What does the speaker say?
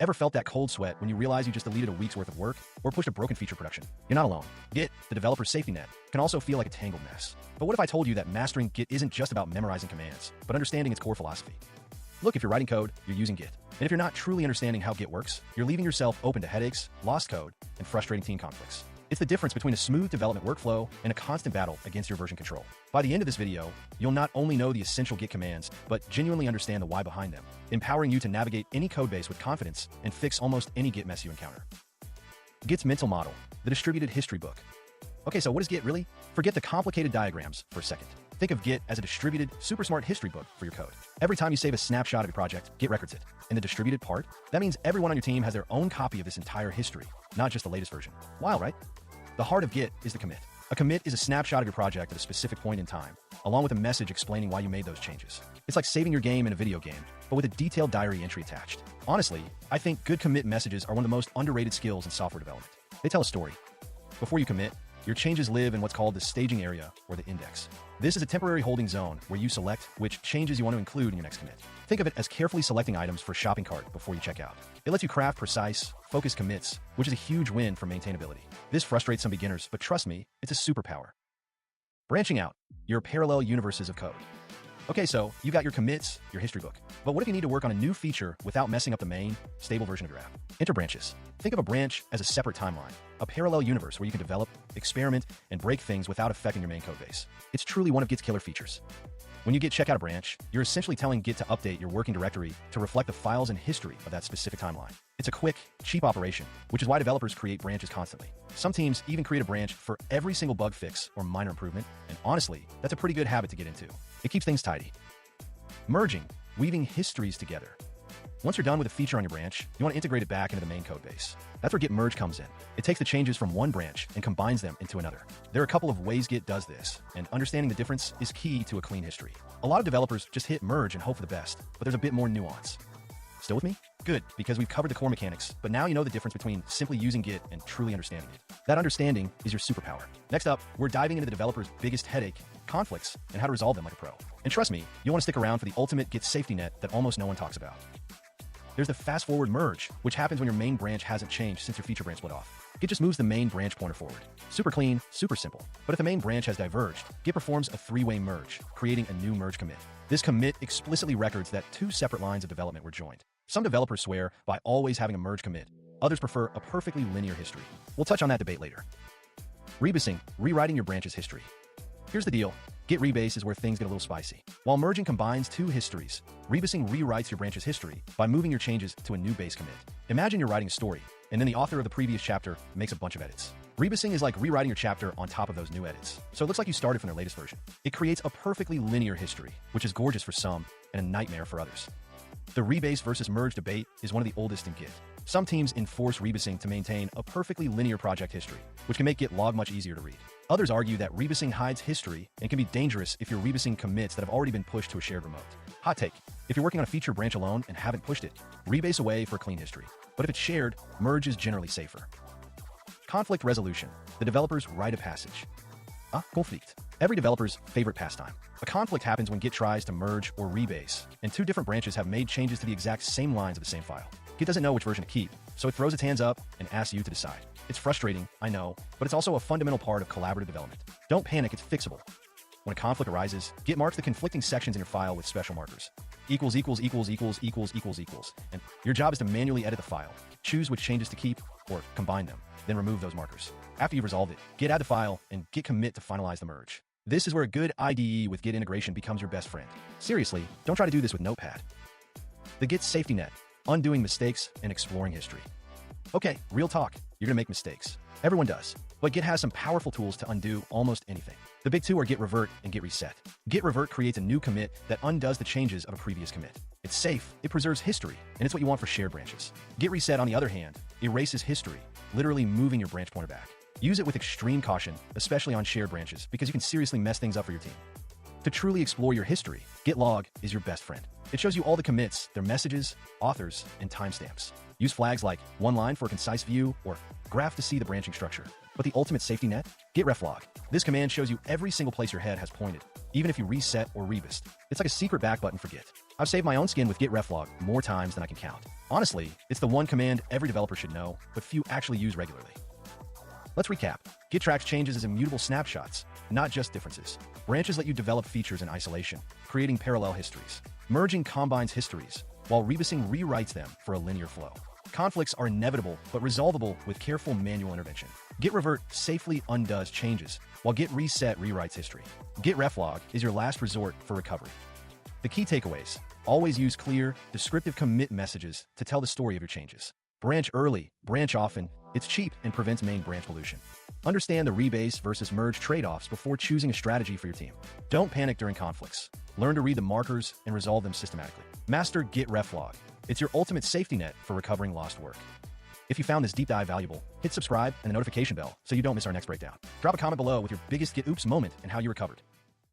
Ever felt that cold sweat when you realize you just deleted a week's worth of work or pushed a broken feature production? You're not alone. Git, the developer's safety net, can also feel like a tangled mess. But what if I told you that mastering Git isn't just about memorizing commands, but understanding its core philosophy? Look, if you're writing code, you're using Git. And if you're not truly understanding how Git works, you're leaving yourself open to headaches, lost code, and frustrating team conflicts. It's the difference between a smooth development workflow and a constant battle against your version control. By the end of this video, you'll not only know the essential Git commands, but genuinely understand the why behind them, empowering you to navigate any codebase with confidence and fix almost any Git mess you encounter. Git's mental model, the distributed history book. Okay, so what is Git really? Forget the complicated diagrams for a second. Think of Git as a distributed, super smart history book for your code. Every time you save a snapshot of your project, Git records it. In the distributed part, that means everyone on your team has their own copy of this entire history, not just the latest version. Wild, right? The heart of Git is the commit. A commit is a snapshot of your project at a specific point in time, along with a message explaining why you made those changes. It's like saving your game in a video game, but with a detailed diary entry attached. Honestly, I think good commit messages are one of the most underrated skills in software development. They tell a story. Before you commit, your changes live in what's called the staging area or the index. This is a temporary holding zone where you select which changes you want to include in your next commit. Think of it as carefully selecting items for a shopping cart before you check out. It lets you craft precise, focused commits, which is a huge win for maintainability. This frustrates some beginners, but trust me, it's a superpower. Branching out, your parallel universes of code. Okay, so you got your commits, your history book. But what if you need to work on a new feature without messing up the main, stable version of your app? Enter branches. Think of a branch as a separate timeline, a parallel universe where you can develop, experiment, and break things without affecting your main code base. It's truly one of Git's killer features. When you Git check out a branch, you're essentially telling Git to update your working directory to reflect the files and history of that specific timeline. It's a quick, cheap operation, which is why developers create branches constantly. Some teams even create a branch for every single bug fix or minor improvement, and honestly, that's a pretty good habit to get into. It keeps things tidy. Merging, weaving histories together. Once you're done with a feature on your branch, you want to integrate it back into the main code base. That's where Git merge comes in. It takes the changes from one branch and combines them into another. There are a couple of ways Git does this, and understanding the difference is key to a clean history. A lot of developers just hit merge and hope for the best, but there's a bit more nuance. Still with me? Good, because we've covered the core mechanics, but now you know the difference between simply using Git and truly understanding it. That understanding is your superpower. Next up, we're diving into the developer's biggest headache, conflicts, and how to resolve them like a pro. And trust me, you'll want to stick around for the ultimate Git safety net that almost no one talks about. There's the fast-forward merge, which happens when your main branch hasn't changed since your feature branch split off. Git just moves the main branch pointer forward. Super clean, super simple. But if the main branch has diverged, Git performs a three-way merge, creating a new merge commit. This commit explicitly records that two separate lines of development were joined. Some developers swear by always having a merge commit. Others prefer a perfectly linear history. We'll touch on that debate later. Rebasing, rewriting your branch's history. Here's the deal. Git rebase is where things get a little spicy. While merging combines two histories, rebasing rewrites your branch's history by moving your changes to a new base commit. Imagine you're writing a story, and then the author of the previous chapter makes a bunch of edits. Rebasing is like rewriting your chapter on top of those new edits, so it looks like you started from their latest version. It creates a perfectly linear history, which is gorgeous for some and a nightmare for others. The rebase versus merge debate is one of the oldest in Git. Some teams enforce rebasing to maintain a perfectly linear project history, which can make Git log much easier to read. Others argue that rebasing hides history and can be dangerous if you're rebasing commits that have already been pushed to a shared remote. Hot take: if you're working on a feature branch alone and haven't pushed it, rebase away for a clean history. But if it's shared, merge is generally safer. Conflict resolution, the developer's rite of passage. Conflict. Every developer's favorite pastime. A conflict happens when Git tries to merge or rebase, and two different branches have made changes to the exact same lines of the same file. Git doesn't know which version to keep, so it throws its hands up and asks you to decide. It's frustrating, I know, but it's also a fundamental part of collaborative development. Don't panic, it's fixable. When a conflict arises, Git marks the conflicting sections in your file with special markers. Equals, equals, equals, equals, equals, equals, equals. And your job is to manually edit the file, choose which changes to keep or combine them, then remove those markers. After you've resolved it, Git add the file and Git commit to finalize the merge. This is where a good IDE with Git integration becomes your best friend. Seriously, don't try to do this with Notepad. The Git safety net, undoing mistakes and exploring history. Okay, real talk, you're gonna make mistakes. Everyone does, but Git has some powerful tools to undo almost anything. The big two are Git revert and Git reset. Git revert creates a new commit that undoes the changes of a previous commit. It's safe, it preserves history, and it's what you want for shared branches. Git reset, on the other hand, erases history, literally moving your branch pointer back. Use it with extreme caution, especially on shared branches, because you can seriously mess things up for your team. To truly explore your history, Git log is your best friend. It shows you all the commits, their messages, authors, and timestamps. Use flags like one line for a concise view or graph to see the branching structure. But the ultimate safety net? Git ref log. This command shows you every single place your head has pointed, even if you reset or rebased. It's like a secret back button for Git. I've saved my own skin with git reflog more times than I can count. Honestly, it's the one command every developer should know, but few actually use regularly. Let's recap. Git tracks changes as immutable snapshots, not just differences. Branches let you develop features in isolation, creating parallel histories. Merging combines histories, while rebasing rewrites them for a linear flow. Conflicts are inevitable but resolvable with careful manual intervention. Git revert safely undoes changes, while git reset rewrites history. Git reflog is your last resort for recovery. The key takeaways: always use clear, descriptive commit messages to tell the story of your changes. Branch early, branch often. It's cheap and prevents main branch pollution. Understand the rebase versus merge trade-offs before choosing a strategy for your team. Don't panic during conflicts. Learn to read the markers and resolve them systematically. Master Git reflog. It's your ultimate safety net for recovering lost work. If you found this deep dive valuable, hit subscribe and the notification bell so you don't miss our next breakdown. Drop a comment below with your biggest Git oops moment and how you recovered.